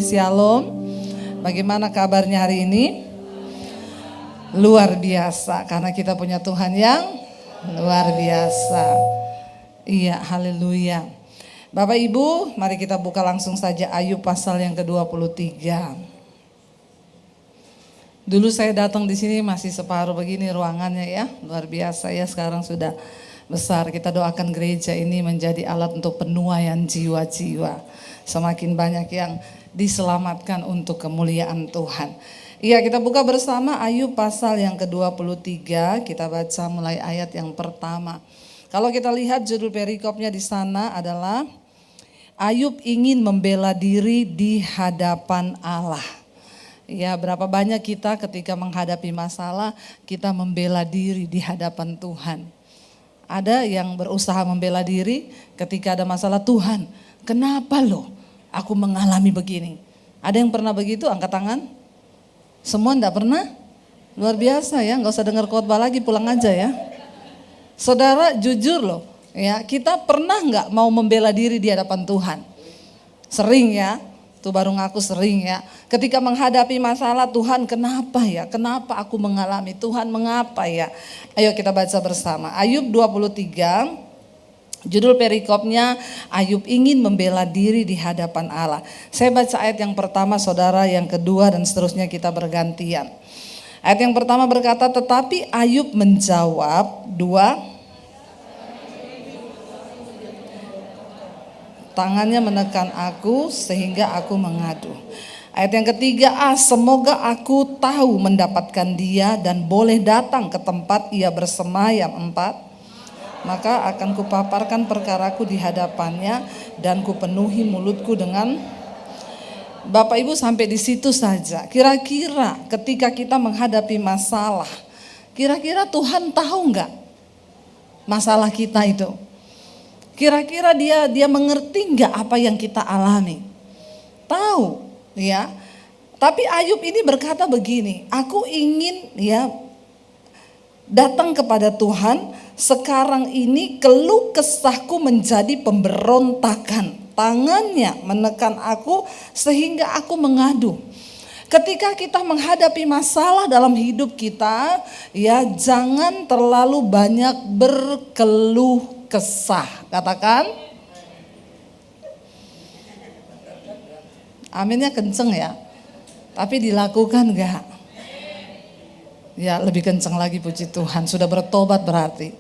Shalom, bagaimana kabarnya hari ini? Luar biasa, karena kita punya Tuhan yang luar biasa. Iya, haleluya. Bapak Ibu, mari kita buka langsung saja Ayub pasal yang ke-23. Dulu saya datang di sini masih separuh begini ruangannya ya, luar biasa ya, sekarang sudah besar. Kita doakan gereja ini menjadi alat untuk penuaian jiwa-jiwa. Semakin banyak yang diselamatkan untuk kemuliaan Tuhan. Iya, kita buka bersama Ayub pasal yang ke-23, kita baca mulai ayat yang pertama. Kalau kita lihat judul perikopnya di sana adalah Ayub ingin membela diri di hadapan Allah. Ya, berapa banyak kita ketika menghadapi masalah, kita membela diri di hadapan Tuhan. Ada yang berusaha membela diri ketika ada masalah, Tuhan, kenapa loh aku mengalami begini? Ada yang pernah begitu? Angkat tangan. Semua enggak pernah? Luar biasa ya, enggak usah dengar khotbah lagi, pulang aja ya. Saudara, jujur loh, ya, kita pernah enggak mau membela diri di hadapan Tuhan? Sering ya, tuh baru ngaku sering ya. Ketika menghadapi masalah, Tuhan kenapa ya? Kenapa aku mengalami? Tuhan mengapa ya? Ayo kita baca bersama. Ayub 23. Judul perikopnya Ayub ingin membela diri di hadapan Allah. Saya baca ayat yang pertama, saudara, yang kedua dan seterusnya kita bergantian. Ayat yang pertama berkata, tetapi Ayub menjawab, tangannya menekan aku sehingga aku mengadu. Ayat yang ketiga, semoga aku tahu mendapatkan dia dan boleh datang ke tempat ia bersemayam. 4, maka akan kupaparkan perkaraku di hadapannya dan kupenuhi mulutku dengan. Bapak Ibu, sampai di situ saja. Kira-kira ketika kita menghadapi masalah, kira-kira Tuhan tahu enggak masalah kita itu? Kira-kira dia mengerti enggak apa yang kita alami? Tahu ya. Tapi Ayub ini berkata begini, aku ingin ya datang kepada Tuhan. Sekarang ini keluh kesahku menjadi pemberontakan. Tangannya menekan aku sehingga aku mengadu. Ketika kita menghadapi masalah dalam hidup kita, ya jangan terlalu banyak berkeluh kesah. Katakan aminnya kenceng ya. Tapi dilakukan enggak? Ya, lebih kencang lagi, puji Tuhan, sudah bertobat berarti.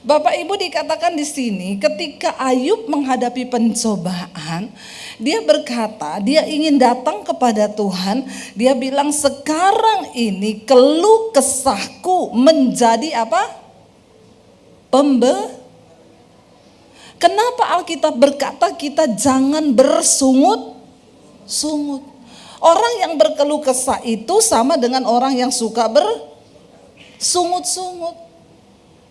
Bapak Ibu, dikatakan di sini ketika Ayub menghadapi pencobaan, dia berkata, dia ingin datang kepada Tuhan. Dia bilang, sekarang ini keluh kesahku menjadi apa? Kenapa Alkitab berkata kita jangan bersungut-sungut? Orang yang berkeluh kesah itu sama dengan orang yang suka bersungut-sungut.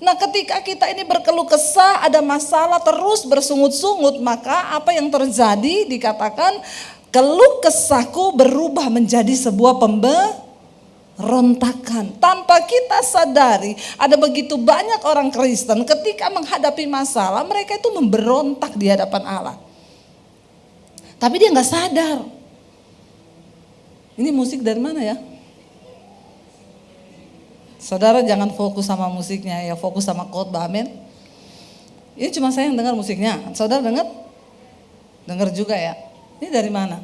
Nah, ketika kita ini berkeluh kesah, ada masalah terus bersungut-sungut, maka apa yang terjadi? Dikatakan keluh kesahku berubah menjadi sebuah pemberontakan. Tanpa kita sadari, ada begitu banyak orang Kristen ketika menghadapi masalah, mereka itu memberontak di hadapan Allah. Tapi dia nggak sadar. Ini musik dari mana ya? Saudara jangan fokus sama musiknya ya, fokus sama khotbah, amin. Ini cuma saya yang dengar musiknya, saudara dengar? Dengar juga ya. Ini dari mana?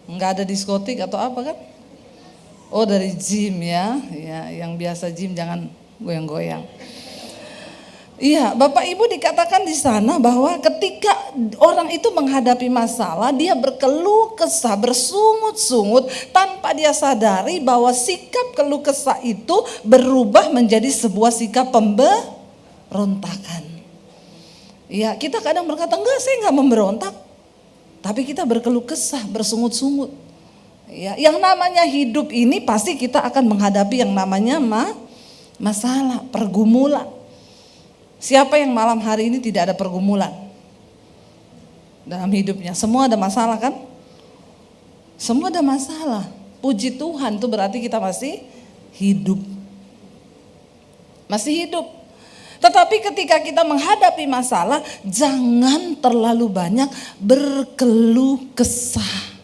Enggak ada diskotik atau apa kan? Oh, dari gym ya, yang biasa gym jangan goyang-goyang. Iya, Bapak Ibu, dikatakan di sana bahwa ketika orang itu menghadapi masalah, dia berkeluh kesah, bersungut-sungut tanpa dia sadari bahwa sikap keluh kesah itu berubah menjadi sebuah sikap pemberontakan. Iya, kita kadang berkata, enggak, saya enggak memberontak. Tapi kita berkeluh kesah, bersungut-sungut. Ya, yang namanya hidup ini pasti kita akan menghadapi yang namanya masalah, pergumulan. Siapa yang malam hari ini tidak ada pergumulan dalam hidupnya? Semua ada masalah kan? Semua ada masalah. Puji Tuhan, itu berarti kita masih hidup. Masih hidup. Tetapi ketika kita menghadapi masalah, jangan terlalu banyak berkeluh kesah.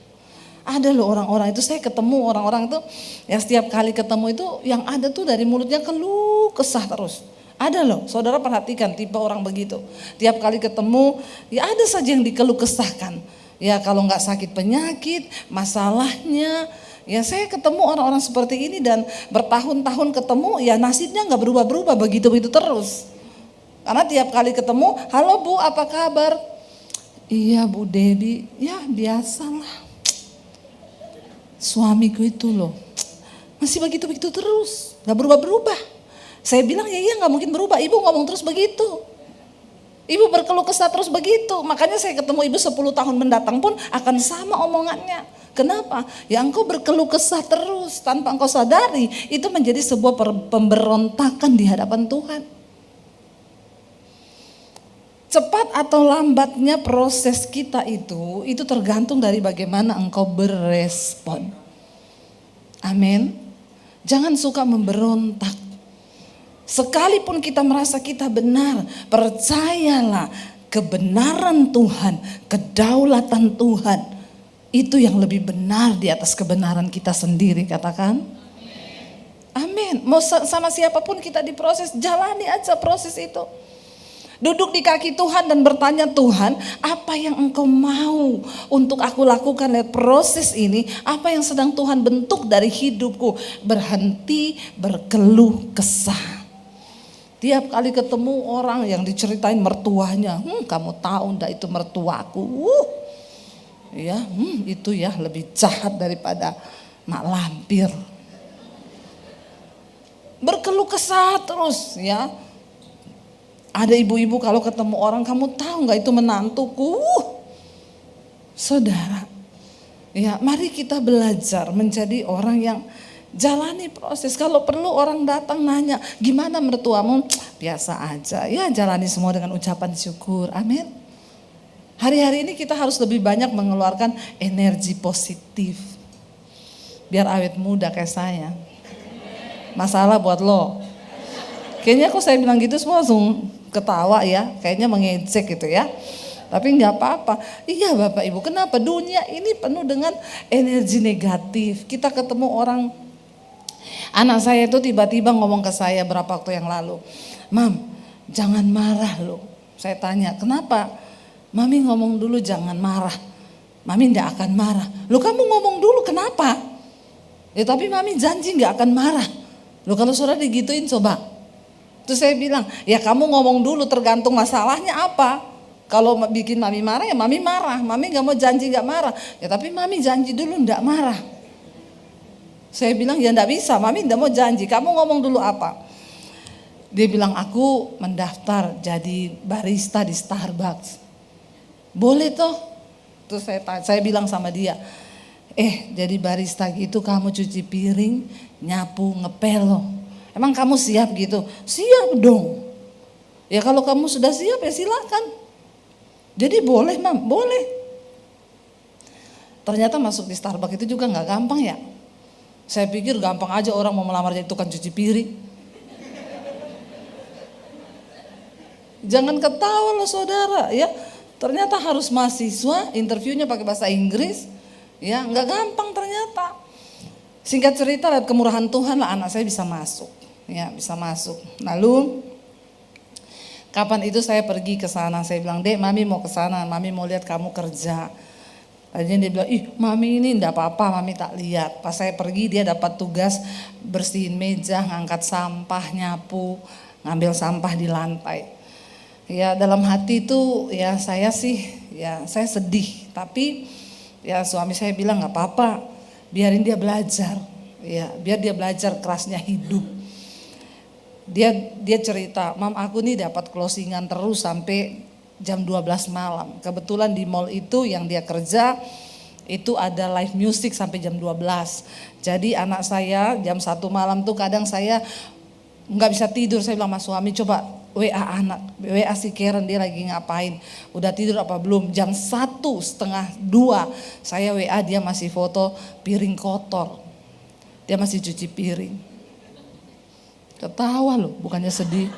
Ada loh orang-orang itu, saya ketemu orang-orang itu, ya setiap kali ketemu itu yang ada tuh dari mulutnya keluh kesah terus. Ada loh, saudara perhatikan tipe orang begitu. Tiap kali ketemu, ya ada saja yang dikeluh kesahkan. Ya kalau nggak sakit penyakit, masalahnya. Ya saya ketemu orang-orang seperti ini dan bertahun-tahun ketemu, ya nasibnya nggak berubah-berubah, begitu-begitu terus. Karena tiap kali ketemu, halo Bu, apa kabar? Iya Bu Debbie, ya biasalah. Suamiku itu loh, masih begitu-begitu terus, gak berubah-berubah. Saya bilang ya iya gak mungkin berubah, ibu ngomong terus begitu. Ibu berkeluh kesah terus begitu, makanya saya ketemu ibu 10 tahun mendatang pun akan sama omongannya. Kenapa? Ya engkau berkeluh kesah terus tanpa engkau sadari, itu menjadi sebuah pemberontakan di hadapan Tuhan. Cepat atau lambatnya proses kita itu tergantung dari bagaimana engkau berespon. Amin. Jangan suka memberontak. Sekalipun kita merasa kita benar, percayalah kebenaran Tuhan, kedaulatan Tuhan, itu yang lebih benar di atas kebenaran kita sendiri, katakan. Amin. Mau sama siapapun kita diproses, jalani aja proses itu. Duduk di kaki Tuhan dan bertanya, Tuhan, apa yang engkau mau untuk aku lakukan lewat proses ini? Apa yang sedang Tuhan bentuk dari hidupku? Berhenti berkeluh kesah. Tiap kali ketemu orang yang diceritain mertuanya, kamu tahu ndak itu mertuaku? Ya, itu ya lebih jahat daripada mak lampir. Berkeluh kesah terus ya. Ada ibu-ibu kalau ketemu orang, kamu tahu nggak itu menantuku? Saudara, ya mari kita belajar menjadi orang yang jalani proses. Kalau perlu orang datang nanya, gimana mertuamu? Biasa aja, ya jalani semua dengan ucapan syukur. Amin. Hari-hari ini kita harus lebih banyak mengeluarkan energi positif. Biar awet muda kayak saya. Masalah buat lo. Kayaknya kok saya bilang gitu semua langsung ketawa ya, kayaknya mengejek gitu ya. Tapi nggak apa-apa. Iya Bapak Ibu, kenapa dunia ini penuh dengan energi negatif. Kita ketemu orang, anak saya itu tiba-tiba ngomong ke saya berapa waktu yang lalu, Mam, jangan marah loh. Saya tanya, kenapa? Mami ngomong dulu jangan marah. Mami nggak akan marah. Loh kamu ngomong dulu kenapa? Ya tapi Mami janji nggak akan marah. Loh kalau saudara digituin coba. Terus saya bilang, ya kamu ngomong dulu tergantung masalahnya apa. Kalau bikin Mami marah ya Mami marah. Mami gak mau janji gak marah. Ya tapi Mami janji dulu gak marah. Saya bilang ya gak bisa, Mami gak mau janji. Kamu ngomong dulu apa? Dia bilang aku mendaftar jadi barista di Starbucks. Boleh toh? Terus saya bilang sama dia, jadi barista gitu kamu cuci piring, nyapu, ngepel loh. Emang kamu siap gitu? Siap dong. Ya kalau kamu sudah siap ya silakan. Jadi boleh Mam, boleh. Ternyata masuk di Starbucks itu juga gak gampang ya. Saya pikir gampang aja orang mau melamar jadi tukang cuci piring. Jangan ketawa loh saudara ya. Ternyata harus mahasiswa, interviewnya pakai bahasa Inggris. Ya gak gampang ternyata. Singkat cerita lewat kemurahan Tuhan lah anak saya bisa masuk. Ya bisa masuk. Lalu kapan itu saya pergi ke sana, saya bilang, Dek Mami mau ke sana, Mami mau lihat kamu kerja. Tadinya dia bilang, Mami ini enggak apa-apa, Mami tak lihat. Pas saya pergi dia dapat tugas bersihin meja, ngangkat sampah, nyapu, ngambil sampah di lantai. Ya dalam hati itu ya saya sedih. Tapi ya suami saya bilang gak apa-apa, biarin dia belajar. Ya biar dia belajar kerasnya hidup. Dia cerita, Mam aku nih dapat closingan terus sampai jam 12 malam. Kebetulan di mall itu yang dia kerja itu ada live music sampai jam 12. Jadi anak saya jam 1 malam tuh kadang saya nggak bisa tidur. Saya bilang sama suami, coba WA anak, WA si Karen dia lagi ngapain. Udah tidur apa belum? Jam 1:30, 2 saya WA dia masih foto piring kotor. Dia masih cuci piring. Ketawa loh, bukannya sedih.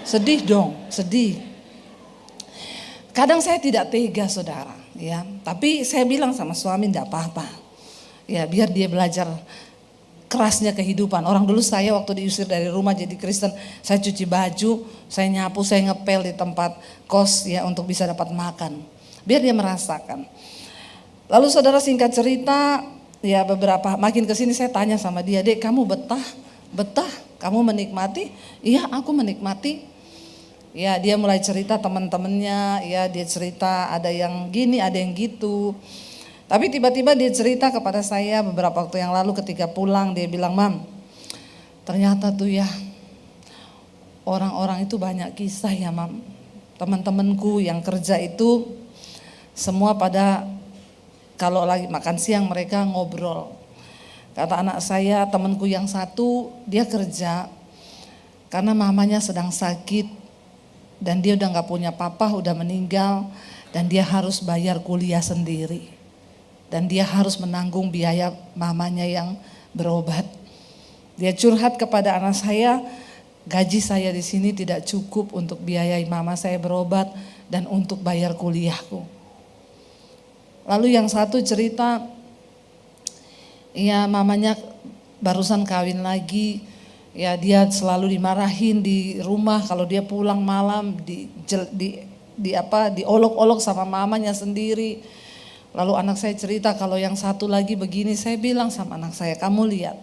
Sedih dong, sedih. Kadang saya tidak tega saudara, ya. Tapi saya bilang sama suami enggak apa-apa. Ya biar dia belajar kerasnya kehidupan. Orang dulu saya waktu diusir dari rumah jadi Kristen, saya cuci baju, saya nyapu, saya ngepel di tempat kos ya untuk bisa dapat makan. Biar dia merasakan. Lalu saudara, singkat cerita, ya beberapa makin kesini saya tanya sama dia, "Dek, kamu betah? Betah? Kamu menikmati?" "Iya, aku menikmati." Ya dia mulai cerita teman-temannya, ya dia cerita ada yang gini, ada yang gitu. Tapi tiba-tiba dia cerita kepada saya beberapa waktu yang lalu ketika pulang, dia bilang, "Mam, ternyata tuh ya orang-orang itu banyak kisah ya Mam. Teman-temanku yang kerja itu semua pada kalau lagi makan siang mereka ngobrol. Kata anak saya, temanku yang satu dia kerja karena mamanya sedang sakit dan dia udah gak punya papa, udah meninggal, dan dia harus bayar kuliah sendiri. Dan dia harus menanggung biaya mamanya yang berobat. Dia curhat kepada anak saya, gaji saya di sini tidak cukup untuk biayai mama saya berobat dan untuk bayar kuliahku." Lalu yang satu cerita, ya mamanya barusan kawin lagi, ya dia selalu dimarahin di rumah kalau dia pulang malam, diolok-olok sama mamanya sendiri. Lalu anak saya cerita kalau yang satu lagi begini, saya bilang sama anak saya, "Kamu lihat,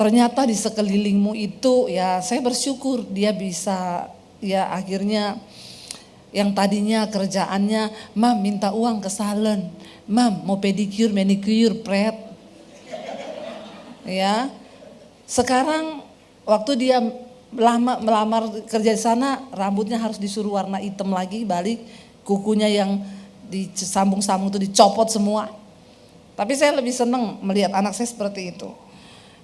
ternyata di sekelilingmu itu," ya saya bersyukur dia bisa, ya akhirnya yang tadinya kerjaannya, "Mam minta uang ke salon, Mam mau pedicure, manicure, pret." Ya, sekarang waktu dia melamar kerja di sana, rambutnya harus disuruh warna hitam lagi, balik kukunya yang disambung-sambung itu dicopot semua. Tapi saya lebih senang melihat anak saya seperti itu.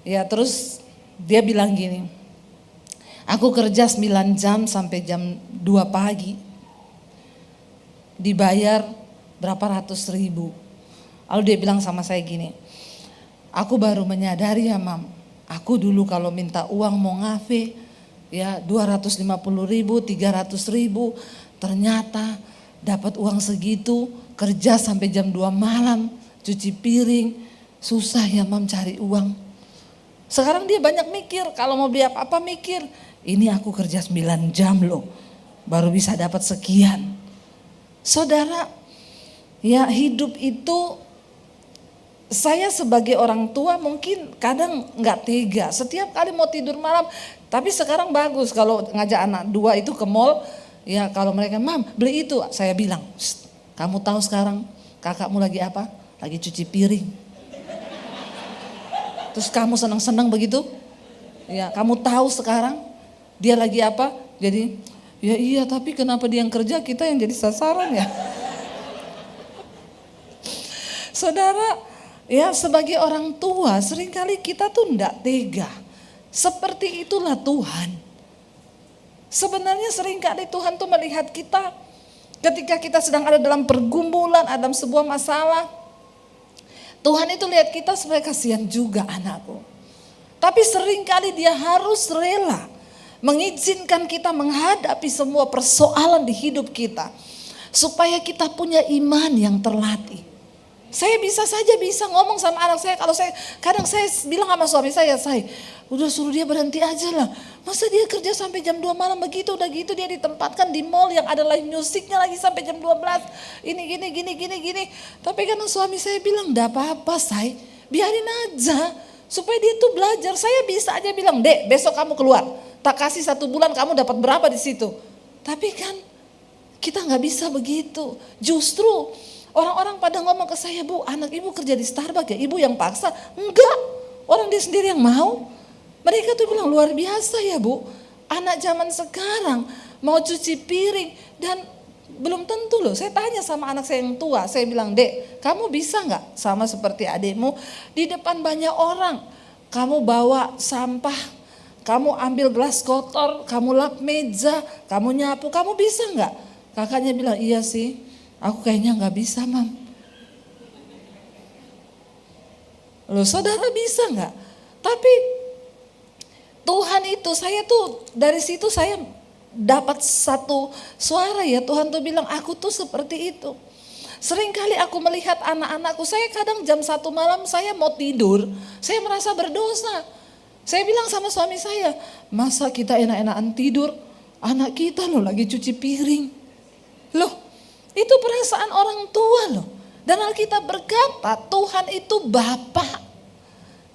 Ya terus dia bilang gini, "Aku kerja 9 jam sampai jam 2 pagi. Dibayar berapa ratus ribu." Lalu dia bilang sama saya gini, "Aku baru menyadari ya Mam, aku dulu kalau minta uang mau ngafe ya 250 ribu, 300 ribu, ternyata dapat uang segitu, kerja sampai jam 2 malam, cuci piring, susah ya Mam cari uang." Sekarang dia banyak mikir, kalau mau beli apa-apa mikir, ini aku kerja 9 jam loh, baru bisa dapat sekian. Saudara, ya hidup itu, saya sebagai orang tua mungkin kadang gak tega, setiap kali mau tidur malam. Tapi sekarang bagus kalau ngajak anak 2 itu ke mall, ya kalau mereka, "Mam beli itu," saya bilang, "Kamu tahu sekarang kakakmu lagi apa? Lagi cuci piring." Terus kamu senang-senang begitu? Ya kamu tahu sekarang dia lagi apa? Jadi, "Ya iya, tapi kenapa dia yang kerja, kita yang jadi sasaran ya?" Saudara, ya sebagai orang tua seringkali kita tuh enggak tega. Seperti itulah Tuhan. Sebenarnya seringkali Tuhan tuh melihat kita ketika kita sedang ada dalam pergumulan, ada dalam sebuah masalah. Tuhan itu lihat kita sebagai kasihan juga anakku. Tapi seringkali dia harus rela mengizinkan kita menghadapi semua persoalan di hidup kita. Supaya kita punya iman yang terlatih. Saya bisa ngomong sama anak saya, kalau kadang saya bilang sama suami saya, udah suruh dia berhenti aja lah. Masa dia kerja sampai jam 2 malam begitu, udah gitu dia ditempatkan di mall yang ada live musiknya lagi sampai jam 12. Ini gini. Tapi kan suami saya bilang, "Enggak apa-apa biarin aja. Supaya dia tuh belajar." Saya bisa aja bilang, "Dek besok kamu keluar. Tak kasih 1 bulan kamu dapat berapa di situ." Tapi kan kita nggak bisa begitu. Justru orang-orang pada ngomong ke saya, "Bu, anak ibu kerja di Starbucks ya, ibu yang paksa." Enggak, orang dia sendiri yang mau. Mereka tuh bilang, "Luar biasa ya Bu, anak zaman sekarang mau cuci piring." Dan belum tentu loh, saya tanya sama anak saya yang tua, saya bilang, "Dek, kamu bisa nggak sama seperti adikmu di depan banyak orang, kamu bawa sampah, kamu ambil gelas kotor, kamu lap meja, kamu nyapu, kamu bisa nggak?" Kakaknya bilang, "Iya sih, aku kayaknya nggak bisa Mam." Loh saudara bisa nggak? Tapi Tuhan itu, saya tuh dari situ saya dapat satu suara ya, Tuhan tuh bilang aku tuh seperti itu. Seringkali aku melihat anak-anakku, saya kadang jam 1 malam saya mau tidur, saya merasa berdosa. Saya bilang sama suami saya, masa kita enak-enakan tidur, anak kita loh lagi cuci piring. Loh, itu perasaan orang tua loh. Dan Alkitab berkata, Tuhan itu Bapa.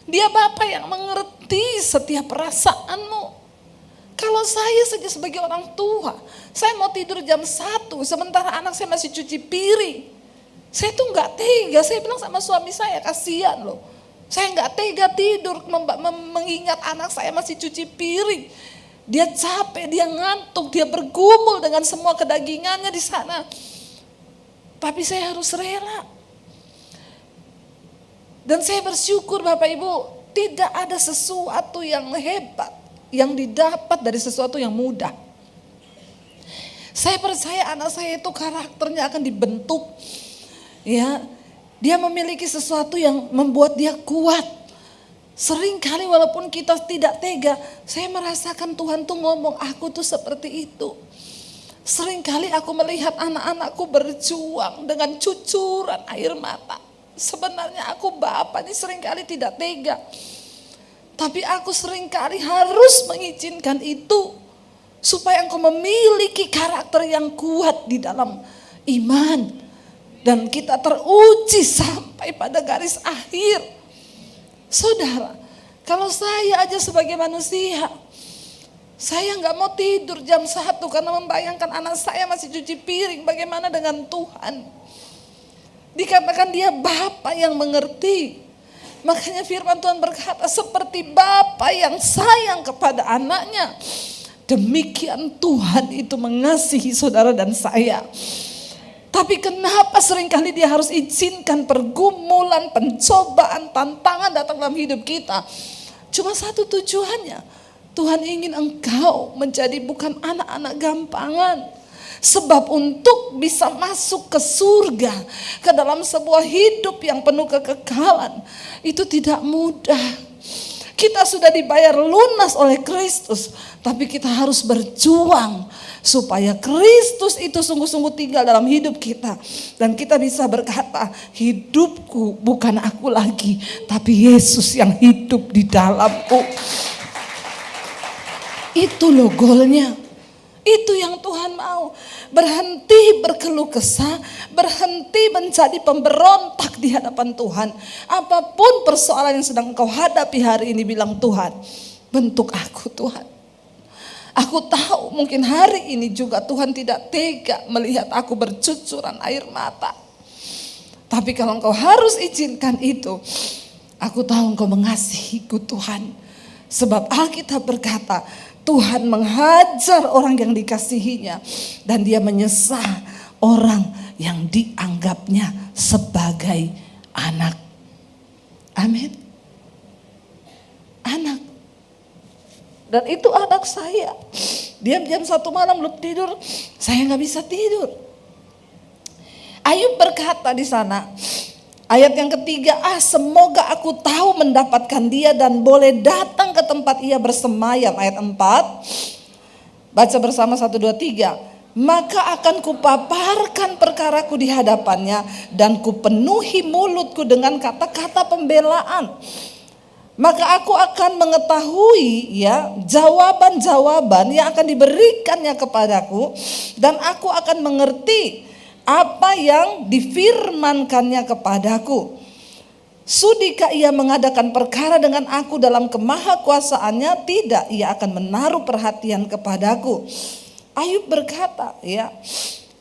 Dia Bapa yang mengerti setiap perasaanmu. Kalau saya saja sebagai orang tua, saya mau tidur jam 1, sementara anak saya masih cuci piring. Saya tuh gak tega, saya bilang sama suami saya, kasihan loh. Saya gak tega tidur mengingat anak saya masih cuci piring. Dia capek, dia ngantuk, dia bergumul dengan semua kedagingannya di sana. Tapi saya harus rela. Dan saya bersyukur Bapak Ibu, tidak ada sesuatu yang hebat yang didapat dari sesuatu yang mudah. Saya percaya anak saya itu karakternya akan dibentuk. Ya, dia memiliki sesuatu yang membuat dia kuat. Seringkali walaupun kita tidak tega, saya merasakan Tuhan tuh ngomong, aku tuh seperti itu. Seringkali aku melihat anak-anakku berjuang dengan cucuran air mata. Sebenarnya aku Bapa ini seringkali tidak tega. Tapi aku seringkali harus mengizinkan itu. Supaya engkau memiliki karakter yang kuat di dalam iman. Dan kita teruji sampai pada garis akhir. Saudara, kalau saya aja sebagai manusia, saya gak mau tidur jam 1 karena membayangkan anak saya masih cuci piring. Bagaimana dengan Tuhan? Dikatakan dia Bapa yang mengerti. Makanya firman Tuhan berkata, seperti Bapa yang sayang kepada anaknya, demikian Tuhan itu mengasihi saudara dan saya. Tapi kenapa seringkali dia harus izinkan pergumulan, pencobaan, tantangan datang dalam hidup kita? Cuma satu tujuannya, Tuhan ingin engkau menjadi bukan anak-anak gampangan. Sebab untuk bisa masuk ke surga, ke dalam sebuah hidup yang penuh kekekalan, itu tidak mudah. Kita sudah dibayar lunas oleh Kristus, tapi kita harus berjuang supaya Kristus itu sungguh-sungguh tinggal dalam hidup kita. Dan kita bisa berkata, hidupku bukan aku lagi, tapi Yesus yang hidup di dalamku. Itu loh goalnya. Itu yang Tuhan mau. Berhenti berkeluh kesah, berhenti menjadi pemberontak di hadapan Tuhan. Apapun persoalan yang sedang engkau hadapi hari ini, bilang Tuhan, bentuk aku Tuhan. Aku tahu mungkin hari ini juga Tuhan tidak tega melihat aku bercucuran air mata. Tapi kalau engkau harus izinkan itu, aku tahu engkau mengasihiku Tuhan. Sebab Alkitab berkata, Tuhan menghajar orang yang dikasihinya dan dia menyesah orang yang dianggapnya sebagai anak. Amin. Anak. Dan itu anak saya. Dia jam 1 malam belum tidur, saya gak bisa tidur. Ayub berkata di sana, ayat yang ketiga, semoga aku tahu mendapatkan dia dan boleh datang ke tempat ia bersemayam. Ayat 4, baca bersama 1, 2, 3. Maka akan kupaparkan perkaraku di hadapannya dan kupenuhi mulutku dengan kata-kata pembelaan. Maka aku akan mengetahui jawaban-jawaban yang akan diberikannya kepadaku, dan aku akan mengerti apa yang difirmankannya kepadaku. Sudikah ia mengadakan perkara dengan aku dalam kemahakuasaannya? Tidak, ia akan menaruh perhatian kepadaku. Ayub berkata,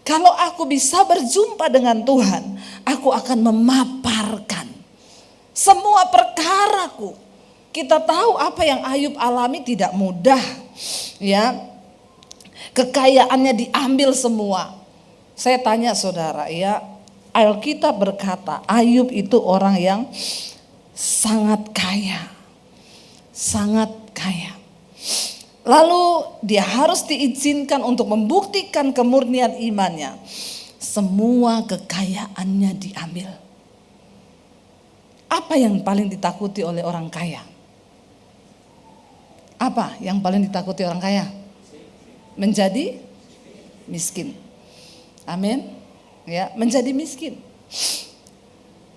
kalau aku bisa berjumpa dengan Tuhan, aku akan memaparkan semua perkaraku. Kita tahu apa yang Ayub alami tidak mudah. Kekayaannya diambil semua. Saya tanya saudara, Alkitab berkata Ayub itu orang yang sangat kaya. Sangat kaya. Lalu dia harus diizinkan untuk membuktikan kemurnian imannya. Semua kekayaannya diambil. Apa yang paling ditakuti oleh orang kaya? Apa yang paling ditakuti orang kaya? Menjadi miskin. Amin. Ya, menjadi miskin.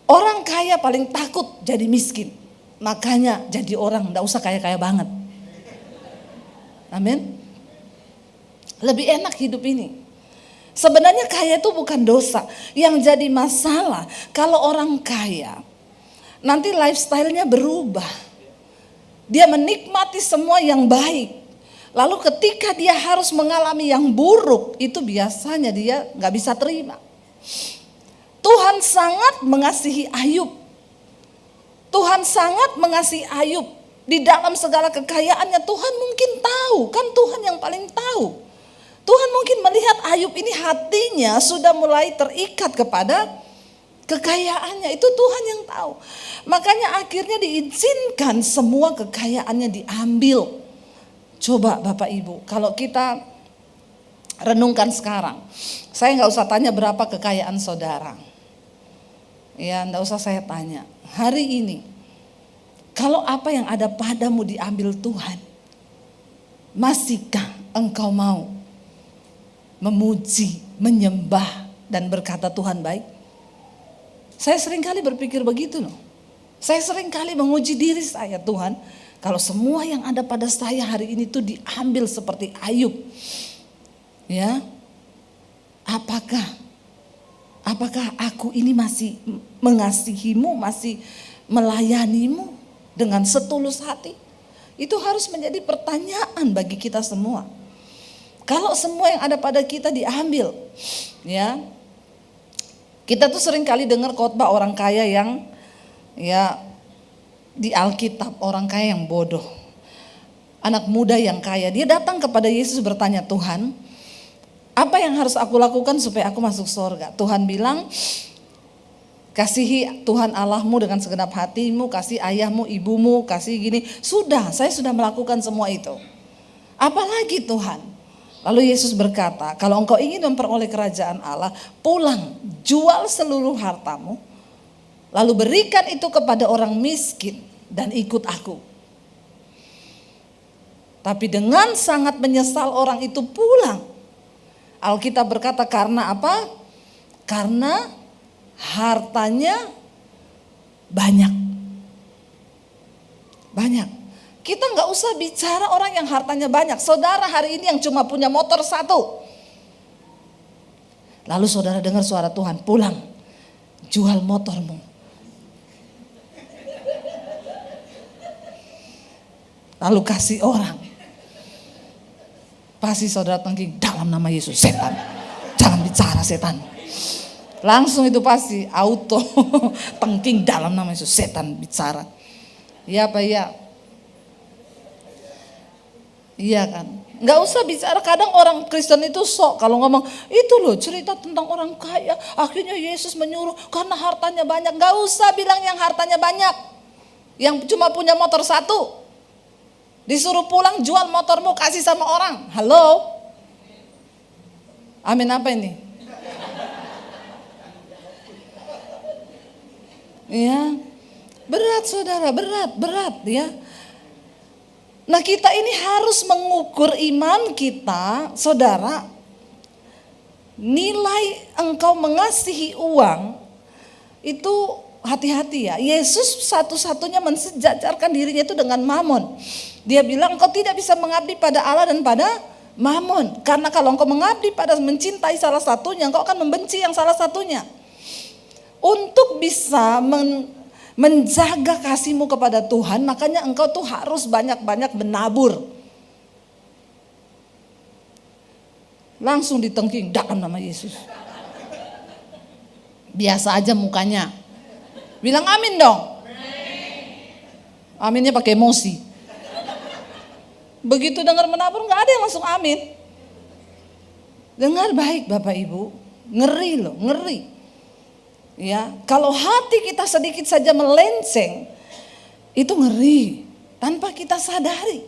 Orang kaya paling takut jadi miskin. Makanya jadi orang enggak usah kaya-kaya banget. Amin. Lebih enak hidup ini. Sebenarnya kaya itu bukan dosa. Yang jadi masalah kalau orang kaya nanti lifestyle-nya berubah. Dia menikmati semua yang baik. Lalu ketika dia harus mengalami yang buruk, itu biasanya dia gak bisa terima. Tuhan sangat mengasihi Ayub. Tuhan sangat mengasihi Ayub. Di dalam segala kekayaannya Tuhan mungkin tahu. Kan Tuhan yang paling tahu. Tuhan mungkin melihat Ayub ini hatinya sudah mulai terikat kepada kekayaannya. Itu Tuhan yang tahu. Makanya akhirnya diizinkan semua kekayaannya diambil. Coba Bapak Ibu, kalau kita renungkan sekarang. Saya gak usah tanya berapa kekayaan saudara. Ya, gak usah saya tanya. Hari ini, kalau apa yang ada padamu diambil Tuhan, masihkah engkau mau memuji, menyembah, dan berkata Tuhan baik? Saya seringkali berpikir begitu loh. Saya seringkali menguji diri saya, Tuhan, kalau semua yang ada pada saya hari ini tuh diambil seperti Ayub, ya, apakah aku ini masih mengasihimu, masih melayanimu dengan setulus hati? Itu harus menjadi pertanyaan bagi kita semua. Kalau semua yang ada pada kita diambil, ya, kita tuh sering kali dengar khotbah orang kaya yang, ya, di Alkitab, orang kaya yang bodoh, anak muda yang kaya, dia datang kepada Yesus bertanya, Tuhan, apa yang harus aku lakukan supaya aku masuk surga? Tuhan bilang, kasihi Tuhan Allahmu dengan segenap hatimu, kasih ayahmu, ibumu, kasih gini. Saya sudah melakukan semua itu. Apalagi Tuhan? Lalu Yesus berkata, kalau engkau ingin memperoleh kerajaan Allah, pulang, jual seluruh hartamu, lalu berikan itu kepada orang miskin dan ikut aku. Tapi dengan sangat menyesal orang itu pulang. Alkitab berkata karena apa? Karena hartanya banyak. Kita gak usah bicara orang yang hartanya banyak. Saudara hari ini yang cuma punya motor 1. Lalu saudara dengar suara Tuhan, pulang, jual motormu. Lalu kasih orang. Pasti saudara tengking, dalam nama Yesus, setan, jangan bicara setan. Langsung itu pasti auto tengking, dalam nama Yesus, setan bicara. Iya apa iya? Iya kan? Gak usah bicara, kadang orang Kristen itu sok kalau ngomong, itu loh cerita tentang orang kaya, akhirnya Yesus menyuruh karena hartanya banyak. Gak usah bilang yang hartanya banyak, yang cuma punya motor 1. Disuruh pulang, jual motormu, kasih sama orang. Halo? Amin apa ini? Ya, berat saudara, berat ya. Nah kita ini harus mengukur iman kita, saudara. Nilai engkau mengasihi uang itu hati-hati ya. Yesus satu-satunya mensejajarkan dirinya itu dengan mamon. Dia bilang engkau tidak bisa mengabdi pada Allah dan pada mamon. Karena kalau engkau mengabdi pada mencintai salah satunya, engkau akan membenci yang salah satunya. Untuk bisa menjaga kasihmu kepada Tuhan, makanya engkau tuh harus banyak-banyak menabur. Langsung ditengking, dalam nama Yesus. Biasa aja mukanya. Bilang amin dong. Aminnya pakai emosi. Begitu dengar menabur gak ada yang langsung amin. Dengar baik Bapak Ibu, ngeri loh, ngeri. Ya, kalau hati kita sedikit saja melenceng, itu ngeri tanpa kita sadari.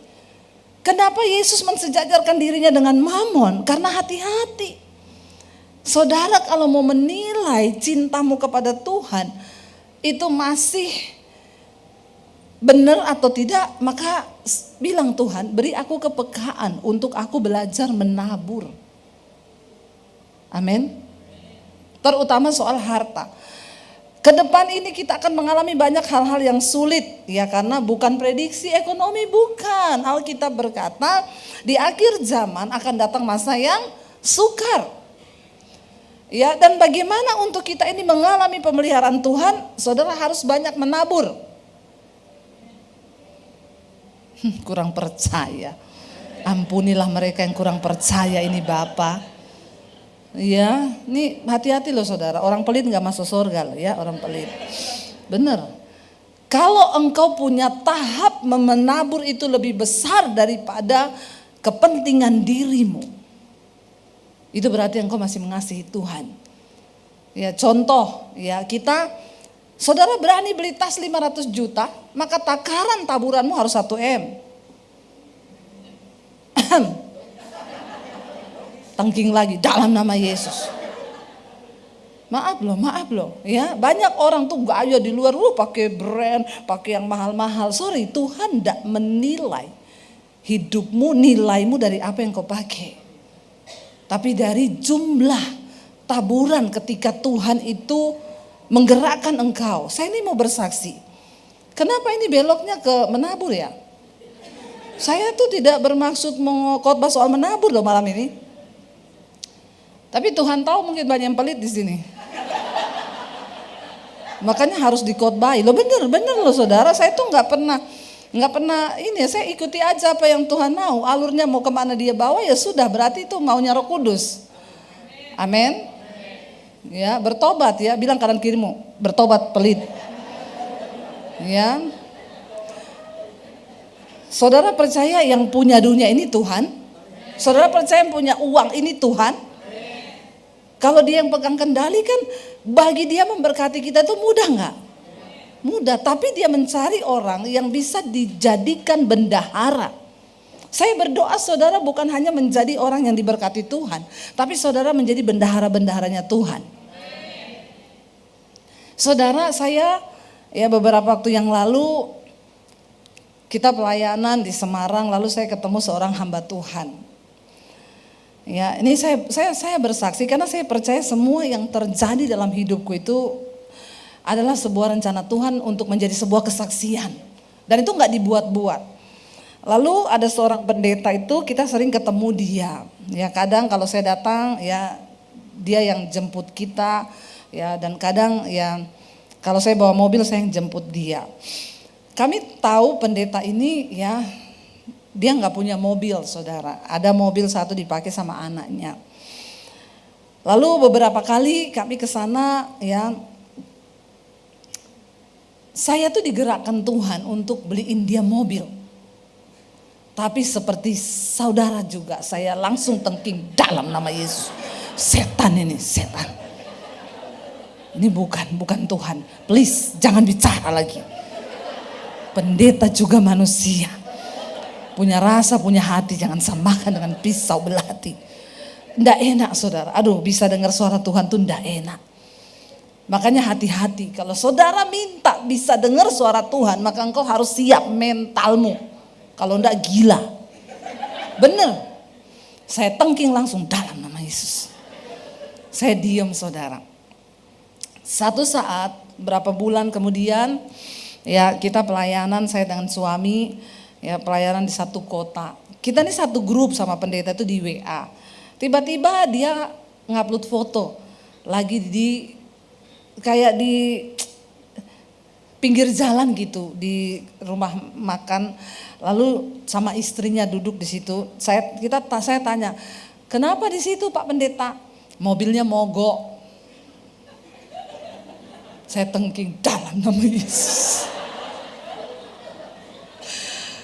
Kenapa Yesus mensejajarkan dirinya dengan mamon? Karena hati-hati. Saudara kalau mau menilai cintamu kepada Tuhan, itu masih benar atau tidak, maka bilang Tuhan, beri aku kepekaan untuk aku belajar menabur. Amin. terutama soal harta. Ke depan ini kita akan mengalami banyak hal-hal yang sulit ya, karena bukan prediksi ekonomi, bukan. Alkitab berkata di akhir zaman akan datang masa yang sukar. Ya, dan bagaimana untuk kita ini mengalami pemeliharaan Tuhan? Saudara harus banyak menabur. Kurang percaya. Ampunilah mereka yang kurang percaya ini Bapa. Ya, ini hati-hati loh saudara, orang pelit gak masuk surga loh ya, orang pelit. Bener. Kalau engkau punya tahap menabur itu lebih besar daripada kepentingan dirimu, itu berarti engkau masih mengasihi Tuhan. Ya, contoh ya, saudara berani beli tas 500 juta, maka takaran taburanmu harus 1 M. Tengking lagi dalam nama Yesus. Maaf loh ya, banyak orang tuh gaya di luar pakai brand, pakai yang mahal-mahal. Sorry, Tuhan tidak menilai hidupmu, nilaimu dari apa yang kau pakai, tapi dari jumlah taburan ketika Tuhan itu menggerakkan engkau. Saya ini mau bersaksi. Kenapa ini beloknya ke menabur ya? Saya tuh tidak bermaksud mau khotbah soal menabur loh malam ini. Tapi Tuhan tahu mungkin banyak yang pelit di sini. Makanya harus dikhotbahi. Loh bener loh saudara, saya tuh nggak pernah ini, saya ikuti aja apa yang Tuhan mau. Alurnya mau kemana dia bawa ya sudah, berarti itu maunya Roh Kudus. Amin. Ya, bertobat ya, bilang kanan kirimu, bertobat pelit. Ya. Saudara percaya yang punya dunia ini Tuhan? Saudara percaya yang punya uang ini Tuhan? Kalau dia yang pegang kendali kan, bagi dia memberkati kita itu mudah nggak? Mudah, tapi dia mencari orang yang bisa dijadikan bendahara. Saya berdoa saudara bukan hanya menjadi orang yang diberkati Tuhan, tapi saudara menjadi bendahara-bendaharanya Tuhan. Saudara, saya ya beberapa waktu yang lalu kita pelayanan di Semarang, lalu saya ketemu seorang hamba Tuhan. Ya, ini saya bersaksi karena saya percaya semua yang terjadi dalam hidupku itu adalah sebuah rencana Tuhan untuk menjadi sebuah kesaksian. Dan itu nggak dibuat-buat. Lalu ada seorang pendeta itu, kita sering ketemu dia. Ya, kadang kalau saya datang ya dia yang jemput kita, ya, dan kadang ya kalau saya bawa mobil saya yang jemput dia. Kami tahu pendeta ini ya, dia nggak punya mobil saudara, ada mobil satu dipakai sama anaknya. Lalu beberapa kali kami ke sana ya, saya tuh digerakkan Tuhan untuk beliin dia mobil. Tapi seperti saudara juga saya langsung tengking dalam nama Yesus. Setan ini, setan. Ini bukan Tuhan, please jangan bicara lagi. Pendeta juga manusia. Punya rasa, punya hati, jangan samakan dengan pisau belati. Nggak enak saudara, aduh bisa dengar suara Tuhan tuh nggak enak. Makanya hati-hati, kalau saudara minta bisa dengar suara Tuhan, maka engkau harus siap mentalmu. Kalau nggak gila. Bener, saya tengking langsung dalam nama Yesus. Saya diam saudara. Satu saat, berapa bulan kemudian, ya kita pelayanan saya dengan suami, ya pelayanan di satu kota. Kita ini satu grup sama pendeta itu di WA. Tiba-tiba dia ngupload foto lagi kayak di pinggir jalan gitu, di rumah makan. Lalu sama istrinya duduk di situ. Saya tanya, "Kenapa di situ Pak Pendeta?" "Mobilnya mogok." Saya tengking dalam nama Yesus.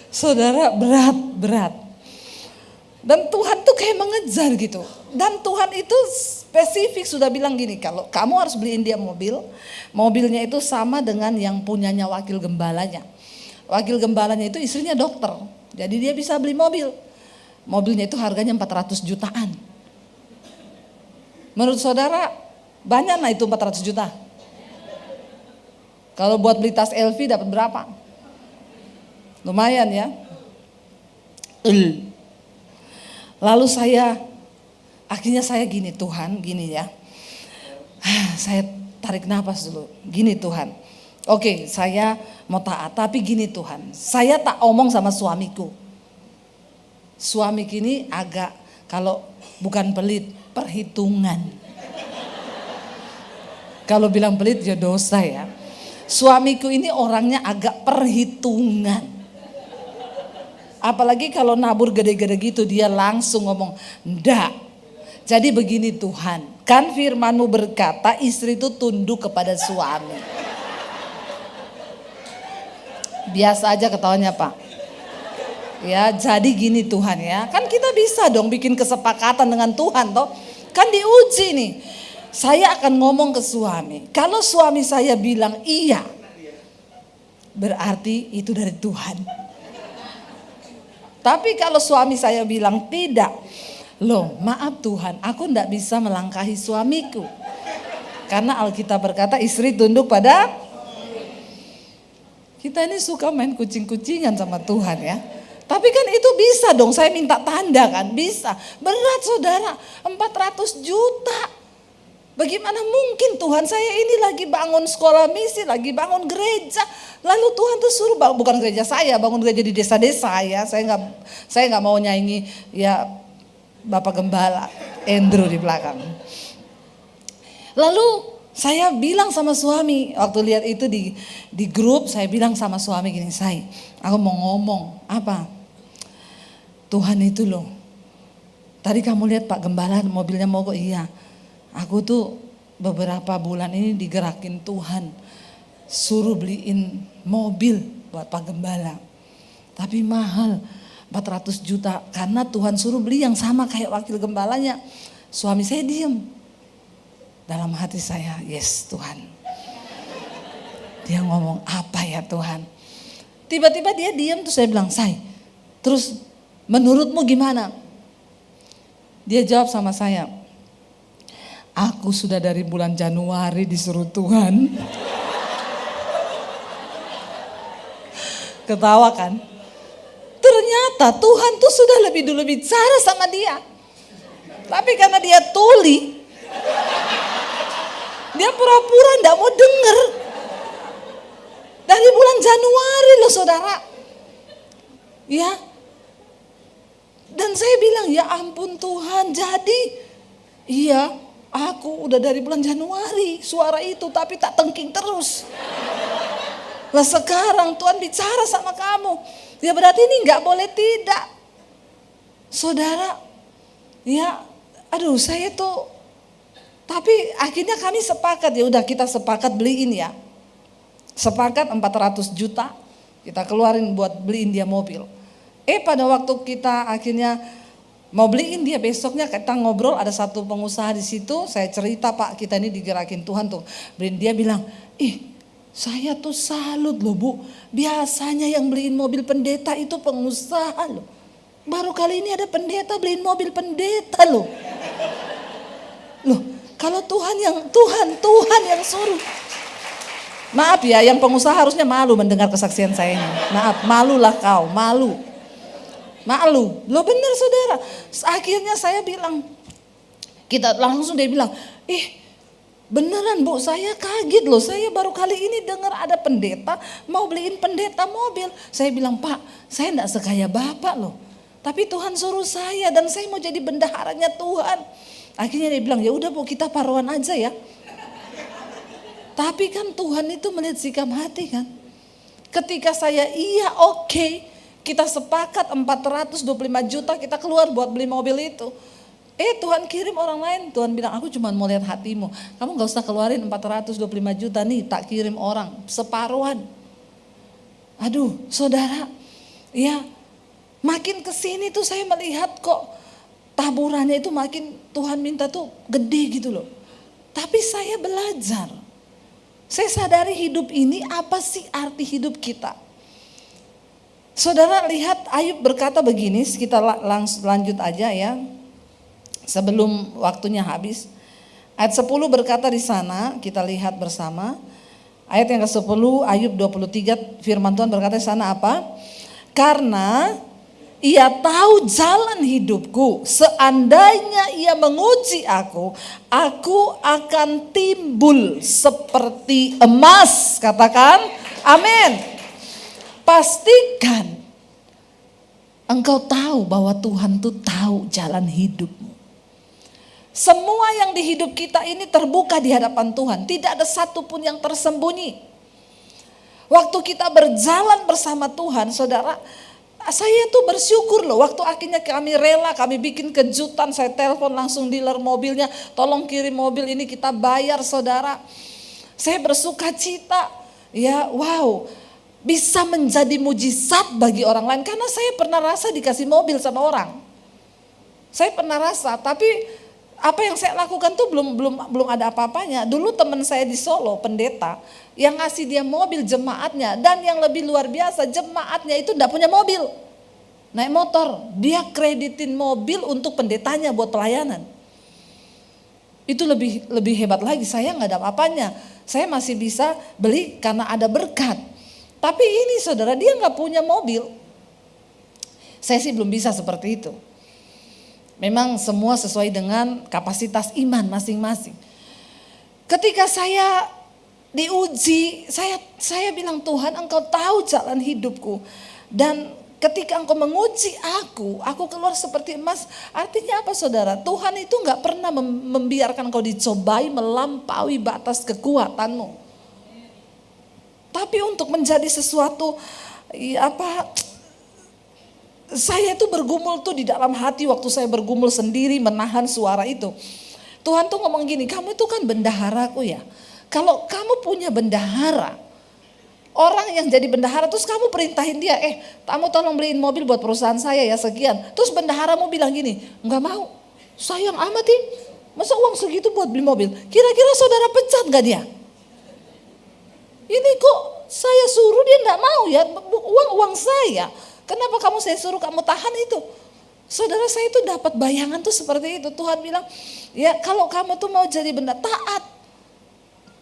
Saudara, berat. Dan Tuhan tuh kayak mengejar gitu. Dan Tuhan itu spesifik sudah bilang gini, kalau kamu harus beliin dia mobil, mobilnya itu sama dengan yang punyanya wakil gembalanya. Wakil gembalanya itu istrinya dokter, jadi dia bisa beli mobil. Mobilnya itu harganya 400 jutaan. Menurut saudara, banyak nah itu 400 juta? Kalau buat beli tas LV dapat berapa? Lumayan ya. Lalu akhirnya saya gini, Tuhan gini ya. Saya tarik nafas dulu. Gini Tuhan. Oke, saya mau taat, tapi gini Tuhan. Saya tak omong sama suamiku. Suami kini agak, kalau bukan pelit, perhitungan. Kalau bilang pelit ya dosa ya. Suamiku ini orangnya agak perhitungan. Apalagi kalau nabur gede-gede gitu dia langsung ngomong, ndak. Jadi begini Tuhan, kan firman-Mu berkata istri itu tunduk kepada suami. Biasa aja ketawanya Pak. Ya jadi gini Tuhan ya, kan kita bisa dong bikin kesepakatan dengan Tuhan toh. Kan diuji nih, saya akan ngomong ke suami. Kalau suami saya bilang iya, berarti itu dari Tuhan. Tapi kalau suami saya bilang tidak, loh maaf Tuhan, aku tidak bisa melangkahi suamiku. Karena Alkitab berkata istri tunduk pada. Kita ini suka main kucing-kucingan sama Tuhan ya. Tapi kan itu bisa dong, saya minta tanda kan, bisa. Berat saudara, 400 juta. Bagaimana mungkin Tuhan, saya ini lagi bangun sekolah misi, lagi bangun gereja. Lalu Tuhan tuh suruh, bukan gereja saya, bangun gereja di desa-desa ya. Saya nggak mau nyanyi ya Bapak Gembala, Andrew di belakang. Lalu saya bilang sama suami, waktu lihat itu di grup, saya bilang sama suami gini, aku mau ngomong, apa? Tuhan itu loh, tadi kamu lihat Pak Gembala mobilnya mogok, iya. Aku tuh beberapa bulan ini digerakin Tuhan, suruh beliin mobil buat Pak Gembala. Tapi mahal, 400 juta, karena Tuhan suruh beli yang sama kayak wakil gembalanya. Suami saya diem. Dalam hati saya, yes Tuhan. Dia ngomong, apa ya Tuhan? Tiba-tiba dia diam, terus saya bilang, terus menurutmu gimana? Dia jawab sama saya, aku sudah dari bulan Januari disuruh Tuhan. Ketawa kan? Ternyata Tuhan tuh sudah lebih dulu bicara sama dia. Tapi karena dia tuli, dia pura-pura enggak mau denger. Dari bulan Januari loh saudara. Ya. Dan saya bilang ya ampun Tuhan, jadi iya aku udah dari bulan Januari suara itu tapi tak tengking terus. Lah sekarang Tuhan bicara sama kamu. Ya berarti ini enggak boleh tidak. Saudara, ya aduh saya tuh. Tapi akhirnya kami sepakat, ya udah kita sepakat beliin ya. Sepakat 400 juta kita keluarin buat beliin dia mobil. Pada waktu kita akhirnya mau beliin dia, besoknya kita ngobrol, ada satu pengusaha di situ, saya cerita Pak kita ini digerakin Tuhan tuh. Beliin, dia bilang, saya tuh salut loh Bu, biasanya yang beliin mobil pendeta itu pengusaha loh. Baru kali ini ada pendeta beliin mobil pendeta loh. Loh, kalau Tuhan yang suruh. Maaf ya, yang pengusaha harusnya malu mendengar kesaksian saya ini. Maaf, malulah kau, malu. Loh benar saudara. Akhirnya saya bilang, dia bilang, beneran Bu, saya kaget loh. Saya baru kali ini dengar ada pendeta mau beliin pendeta mobil. Saya bilang, Pak, saya enggak sekaya Bapak loh. Tapi Tuhan suruh saya dan saya mau jadi bendaharanya Tuhan. Akhirnya dia bilang, ya udah Bu, kita paruan aja ya. Tapi kan Tuhan itu melihat sikap hati kan. Ketika saya oke, kita sepakat 425 juta kita keluar buat beli mobil itu. Tuhan kirim orang lain, Tuhan bilang aku cuma mau lihat hatimu. Kamu gak usah keluarin 425 juta nih, tak kirim orang, separuhan. Aduh saudara, ya makin kesini tuh saya melihat kok taburannya itu makin Tuhan minta tuh gede gitu loh. Tapi saya belajar. Saya sadari hidup ini apa sih arti hidup kita. Saudara lihat Ayub berkata begini, kita langsung lanjut aja ya. Sebelum waktunya habis. Ayat 10 berkata di sana, kita lihat bersama. Ayat yang ke-10 Ayub 23 firman Tuhan berkata di sana apa? Karena Ia tahu jalan hidupku. Seandainya ia menguji aku akan timbul seperti emas. Katakan amin. Pastikan engkau tahu bahwa Tuhan tuh tahu jalan hidupmu. Semua yang di hidup kita ini terbuka di hadapan Tuhan. Tidak ada satupun yang tersembunyi. Waktu kita berjalan bersama Tuhan, saudara, saya tuh bersyukur loh. Waktu akhirnya kami rela, kami bikin kejutan. Saya telepon langsung dealer mobilnya, tolong kirim mobil ini kita bayar, saudara. Saya bersuka cita. Ya, wow, bisa menjadi mujizat bagi orang lain. Karena saya pernah rasa dikasih mobil sama orang. Saya pernah rasa, tapi apa yang saya lakukan tuh belum ada apa-apanya. Dulu teman saya di Solo, pendeta, yang ngasih dia mobil jemaatnya, dan yang lebih luar biasa, jemaatnya itu enggak punya mobil, naik motor. Dia kreditin mobil untuk pendetanya buat pelayanan. Itu lebih hebat lagi. Saya nggak ada apa-apanya, saya masih bisa beli karena ada berkat. Tapi ini saudara, dia nggak punya mobil. Saya sih belum bisa seperti itu. Memang semua sesuai dengan kapasitas iman masing-masing. Ketika saya diuji, saya bilang, Tuhan, engkau tahu jalan hidupku. Dan ketika engkau menguji aku keluar seperti emas. Artinya apa, saudara? Tuhan itu gak pernah membiarkan engkau dicobai melampaui batas kekuatanmu. Tapi untuk menjadi sesuatu saya tuh bergumul tuh di dalam hati waktu saya bergumul sendiri menahan suara itu. Tuhan tuh ngomong gini, kamu itu kan bendaharaku ya. Kalau kamu punya bendahara, orang yang jadi bendahara, terus kamu perintahin dia, kamu tolong beliin mobil buat perusahaan saya ya sekian. Terus bendaharamu bilang gini, enggak mau, sayang amat nih, masa uang segitu buat beli mobil. Kira-kira saudara pecat gak dia? Ini kok saya suruh dia enggak mau ya, uang saya. Kenapa saya suruh kamu tahan itu? Saudara, saya itu dapat bayangan tuh seperti itu. Tuhan bilang, ya kalau kamu tuh mau jadi benda taat.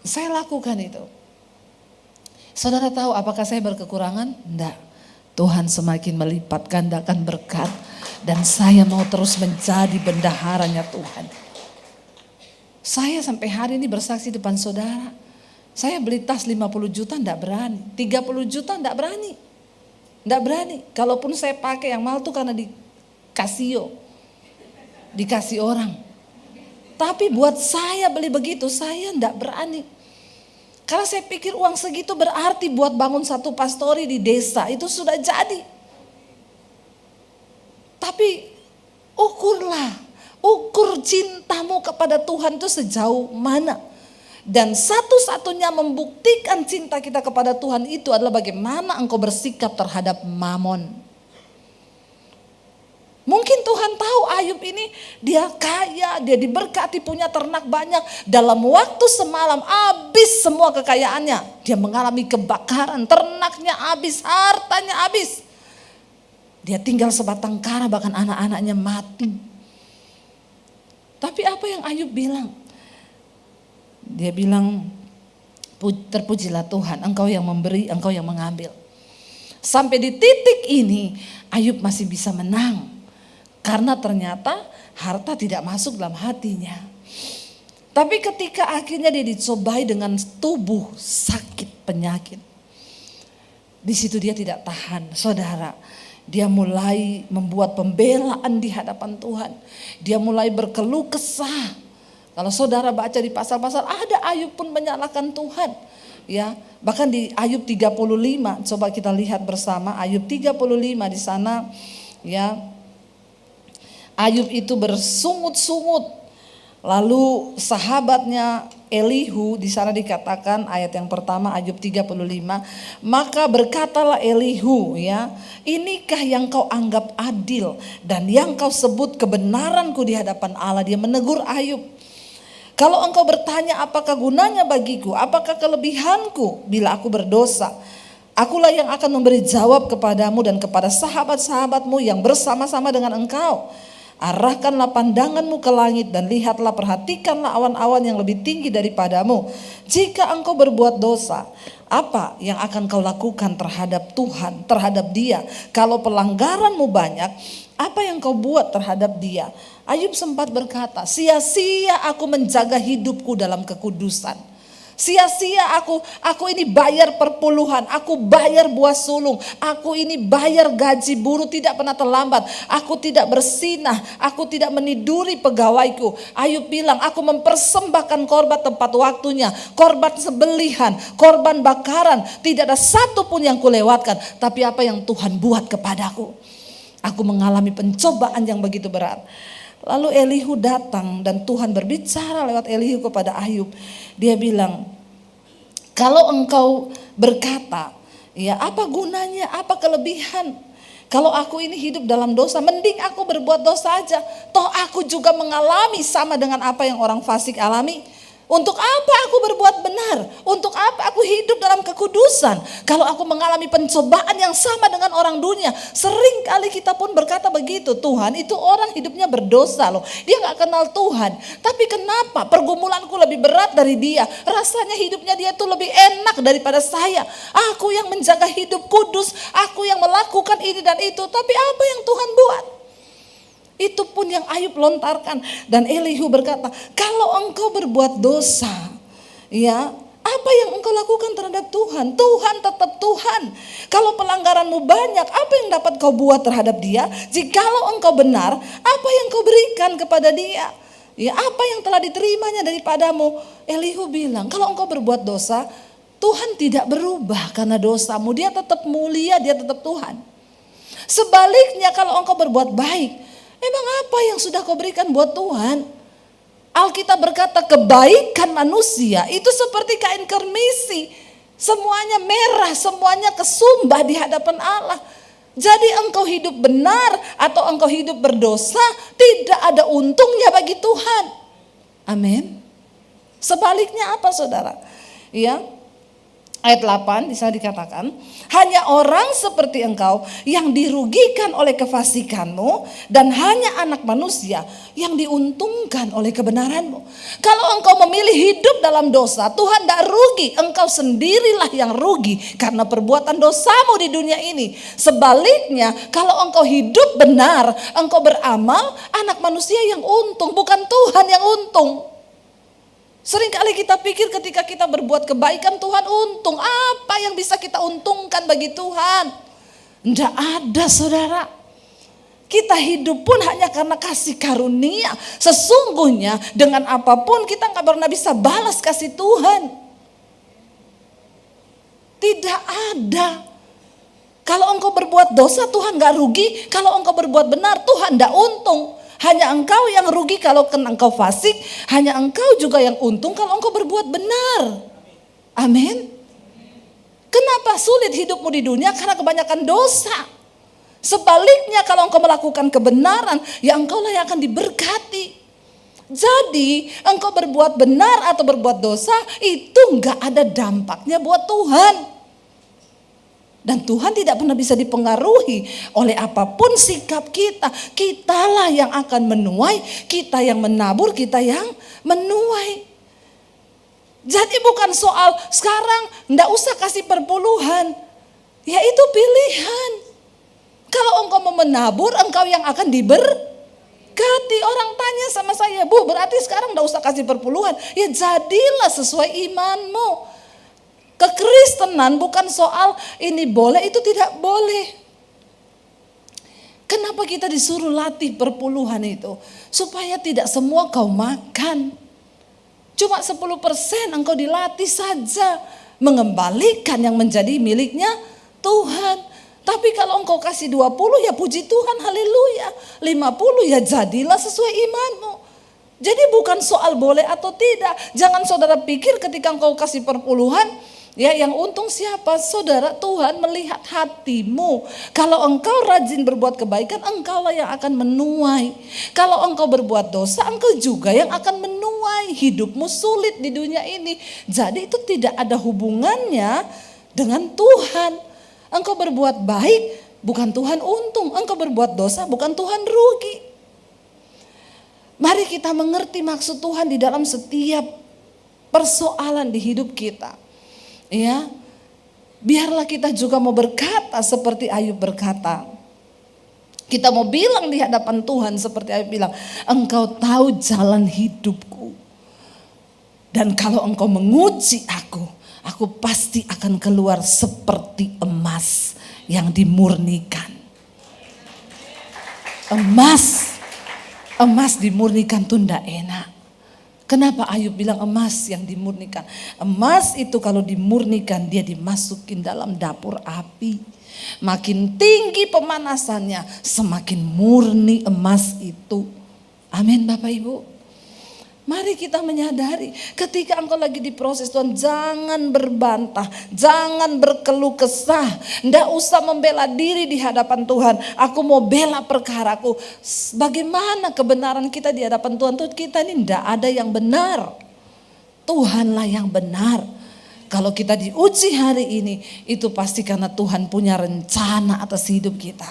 Saya lakukan itu. Saudara tahu apakah saya berkekurangan? Enggak. Tuhan semakin melipat gandakan berkat. Dan saya mau terus menjadi bendaharanya Tuhan. Saya sampai hari ini bersaksi depan saudara. Saya beli tas 50 juta enggak berani. 30 juta enggak berani. Enggak berani. Kalaupun saya pakai yang mahal tuh karena dikasih orang. Tapi buat saya beli begitu, saya enggak berani. Karena saya pikir uang segitu berarti buat bangun satu pastori di desa, itu sudah jadi. Tapi ukur cintamu kepada Tuhan itu sejauh mana. Dan satu-satunya membuktikan cinta kita kepada Tuhan itu adalah bagaimana engkau bersikap terhadap mamon. Mungkin Tuhan tahu Ayub ini dia kaya, dia diberkati punya ternak banyak. Dalam waktu semalam habis semua kekayaannya. Dia mengalami kebakaran, ternaknya habis, hartanya habis. Dia tinggal sebatang kara, bahkan anak-anaknya mati. Tapi apa yang Ayub bilang? Dia bilang, terpujilah Tuhan, engkau yang memberi, engkau yang mengambil. Sampai di titik ini Ayub masih bisa menang. Karena ternyata harta tidak masuk dalam hatinya. Tapi ketika akhirnya dia dicobai dengan tubuh sakit penyakit. Di situ dia tidak tahan, saudara. Dia mulai membuat pembelaan di hadapan Tuhan. Dia mulai berkeluh kesah. Kalau saudara baca di pasal-pasal, ada Ayub pun menyalahkan Tuhan. Ya, bahkan di Ayub 35, coba kita lihat bersama Ayub 35 di sana, ya. Ayub itu bersungut-sungut. Lalu sahabatnya Elihu, di sana dikatakan ayat yang pertama Ayub 35, maka berkatalah Elihu, ya, inikah yang kau anggap adil dan yang kau sebut kebenaranku di hadapan Allah. Dia menegur Ayub. Kalau engkau bertanya apakah gunanya bagiku, apakah kelebihanku bila aku berdosa, akulah yang akan memberi jawab kepadamu dan kepada sahabat-sahabatmu yang bersama-sama dengan engkau. Arahkanlah pandanganmu ke langit dan lihatlah, perhatikanlah awan-awan yang lebih tinggi daripadamu. Jika engkau berbuat dosa, apa yang akan kau lakukan terhadap Tuhan, terhadap Dia? Kalau pelanggaranmu banyak, apa yang kau buat terhadap Dia? Ayub sempat berkata, sia-sia aku menjaga hidupku dalam kekudusan. Sia-sia aku ini bayar perpuluhan, aku bayar buah sulung, aku ini bayar gaji buruh tidak pernah terlambat, aku tidak bersinah, aku tidak meniduri pegawaiku. Ayub bilang, aku mempersembahkan korban tempat waktunya, korban sembelihan, korban bakaran, tidak ada satu pun yang kulewatkan. Tapi apa yang Tuhan buat kepadaku? Aku mengalami pencobaan yang begitu berat. Lalu Elihu datang dan Tuhan berbicara lewat Elihu kepada Ayub. Dia bilang, kalau engkau berkata, ya apa gunanya, apa kelebihan? Kalau aku ini hidup dalam dosa, mending aku berbuat dosa aja. Toh aku juga mengalami sama dengan apa yang orang fasik alami. Untuk apa aku berbuat benar? Untuk apa aku hidup dalam kekudusan? Kalau aku mengalami pencobaan yang sama dengan orang dunia. Sering kali kita pun berkata begitu. Tuhan, itu orang hidupnya berdosa loh. Dia gak kenal Tuhan. Tapi kenapa pergumulanku lebih berat dari dia? Rasanya hidupnya dia tuh lebih enak daripada saya. Aku yang menjaga hidup kudus. Aku yang melakukan ini dan itu. Tapi apa yang Tuhan buat? Itu pun yang Ayub lontarkan. Dan Elihu berkata, kalau engkau berbuat dosa, ya apa yang engkau lakukan terhadap Tuhan? Tuhan tetap Tuhan. Kalau pelanggaranmu banyak, apa yang dapat kau buat terhadap Dia? Jikalau engkau benar, apa yang kau berikan kepada Dia? Ya, apa yang telah diterimanya daripadamu? Elihu bilang, kalau engkau berbuat dosa, Tuhan tidak berubah karena dosamu. Dia tetap mulia, Dia tetap Tuhan. Sebaliknya kalau engkau berbuat baik, emang apa yang sudah kau berikan buat Tuhan? Alkitab berkata kebaikan manusia itu seperti kain kermisi. Semuanya merah, semuanya kesumbah di hadapan Allah. Jadi engkau hidup benar atau engkau hidup berdosa, tidak ada untungnya bagi Tuhan. Amin. Sebaliknya apa saudara? Ya. Ayat 8 di sana dikatakan, hanya orang seperti engkau yang dirugikan oleh kefasikanmu dan hanya anak manusia yang diuntungkan oleh kebenaranmu. Kalau engkau memilih hidup dalam dosa, Tuhan tidak rugi, engkau sendirilah yang rugi karena perbuatan dosamu di dunia ini. Sebaliknya, kalau engkau hidup benar, engkau beramal, anak manusia yang untung, bukan Tuhan yang untung. Seringkali kita pikir ketika kita berbuat kebaikan Tuhan untung. Apa yang bisa kita untungkan bagi Tuhan? Tidak ada saudara. Kita hidup pun hanya karena kasih karunia. Sesungguhnya dengan apapun kita gak pernah bisa balas kasih Tuhan. Tidak ada. Kalau engkau berbuat dosa Tuhan gak rugi. Kalau engkau berbuat benar Tuhan gak untung. Hanya engkau yang rugi kalau engkau fasik. Hanya engkau juga yang untung kalau engkau berbuat benar. Amin. Kenapa sulit hidupmu di dunia? Karena kebanyakan dosa. Sebaliknya kalau engkau melakukan kebenaran, ya engkau lah yang akan diberkati. Jadi engkau berbuat benar atau berbuat dosa, itu enggak ada dampaknya buat Tuhan. Dan Tuhan tidak pernah bisa dipengaruhi oleh apapun sikap kita. Kitalah yang akan menuai, kita yang menabur, kita yang menuai. Jadi bukan soal sekarang enggak usah kasih perpuluhan. Ya itu pilihan. Kalau engkau mau menabur, engkau yang akan diberkati. Orang tanya sama saya, Bu berarti sekarang enggak usah kasih perpuluhan. Ya jadilah sesuai imanmu. Kekristenan bukan soal ini boleh itu tidak boleh. Kenapa kita disuruh latih perpuluhan itu? Supaya tidak semua kau makan. Cuma 10% engkau dilatih saja. Mengembalikan yang menjadi miliknya Tuhan. Tapi kalau engkau kasih 20 ya puji Tuhan, haleluya. 50 ya jadilah sesuai imanmu. Jadi bukan soal boleh atau tidak. Jangan saudara pikir ketika engkau kasih perpuluhan, ya yang untung siapa? Saudara, Tuhan melihat hatimu. Kalau engkau rajin berbuat kebaikan, engkaulah yang akan menuai. Kalau engkau berbuat dosa, engkau juga yang akan menuai. Hidupmu sulit di dunia ini. Jadi itu tidak ada hubungannya dengan Tuhan. Engkau berbuat baik, bukan Tuhan untung. Engkau berbuat dosa, bukan Tuhan rugi. Mari kita mengerti maksud Tuhan di dalam setiap persoalan di hidup kita. Ya, biarlah kita juga mau berkata seperti Ayub berkata. Kita mau bilang di hadapan Tuhan seperti Ayub bilang, Engkau tahu jalan hidupku. Dan kalau Engkau menguji aku pasti akan keluar seperti emas yang dimurnikan. Emas dimurnikan tuh ndak enak. Kenapa Ayub bilang emas yang dimurnikan? Emas itu kalau dimurnikan dia dimasukin dalam dapur api. Makin tinggi pemanasannya, semakin murni emas itu. Amin Bapak Ibu. Mari kita menyadari ketika engkau lagi diproses Tuhan, jangan berbantah, jangan berkeluh kesah. Nggak usah membela diri di hadapan Tuhan. Aku mau bela perkaraku. Bagaimana kebenaran kita di hadapan Tuhan? Tuh kita ini nggak ada yang benar. Tuhanlah yang benar. Kalau kita diuji hari ini, itu pasti karena Tuhan punya rencana atas hidup kita.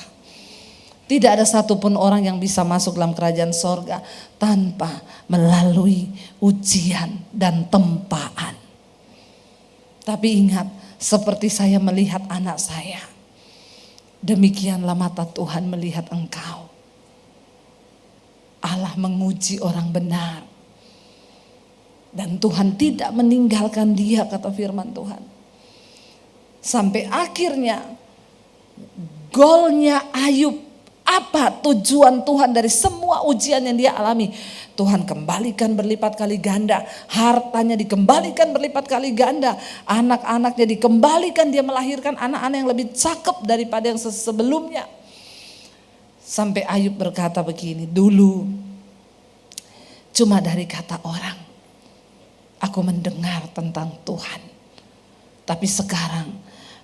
Tidak ada satupun orang yang bisa masuk dalam kerajaan sorga tanpa melalui ujian dan tempaan. Tapi ingat, seperti saya melihat anak saya, demikianlah mata Tuhan melihat engkau. Allah menguji orang benar. Dan Tuhan tidak meninggalkan dia, kata firman Tuhan. Sampai akhirnya golnya Ayub, apa tujuan Tuhan dari semua ujian yang dia alami? Tuhan kembalikan berlipat kali ganda, hartanya dikembalikan berlipat kali ganda, anak-anaknya dikembalikan, dia melahirkan anak-anak yang lebih cakep daripada yang sebelumnya. Sampai Ayub berkata begini, dulu cuma dari kata orang aku mendengar tentang Tuhan. Tapi sekarang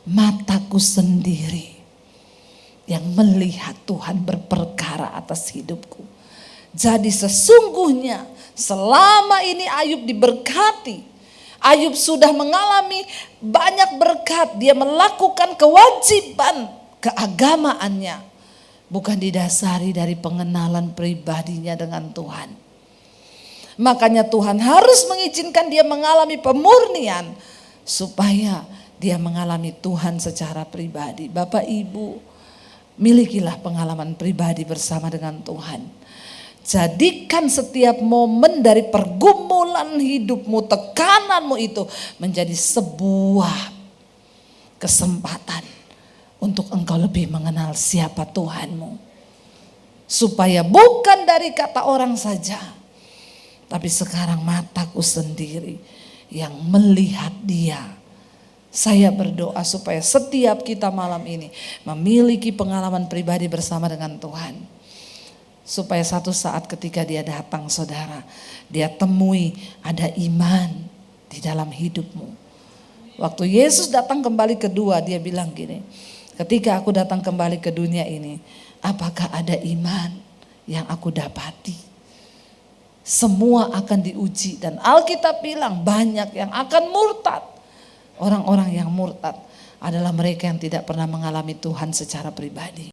mataku sendiri yang melihat Tuhan berperkara atas hidupku. Jadi sesungguhnya selama ini Ayub diberkati. Ayub sudah mengalami banyak berkat. Dia melakukan kewajiban keagamaannya. Bukan didasari dari pengenalan pribadinya dengan Tuhan. Makanya Tuhan harus mengizinkan dia mengalami pemurnian supaya dia mengalami Tuhan secara pribadi. Bapak Ibu, milikilah pengalaman pribadi bersama dengan Tuhan. Jadikan setiap momen dari pergumulan hidupmu, tekananmu itu menjadi sebuah kesempatan untuk engkau lebih mengenal siapa Tuhanmu. Supaya bukan dari kata orang saja, tapi sekarang mataku sendiri yang melihat dia. Saya berdoa supaya setiap kita malam ini memiliki pengalaman pribadi bersama dengan Tuhan. Supaya satu saat ketika dia datang saudara, dia temui ada iman di dalam hidupmu. Waktu Yesus datang kembali kedua, dia bilang gini, ketika aku datang kembali ke dunia ini, apakah ada iman yang aku dapati? Semua akan diuji dan Alkitab bilang banyak yang akan murtad. Orang-orang yang murtad adalah mereka yang tidak pernah mengalami Tuhan secara pribadi.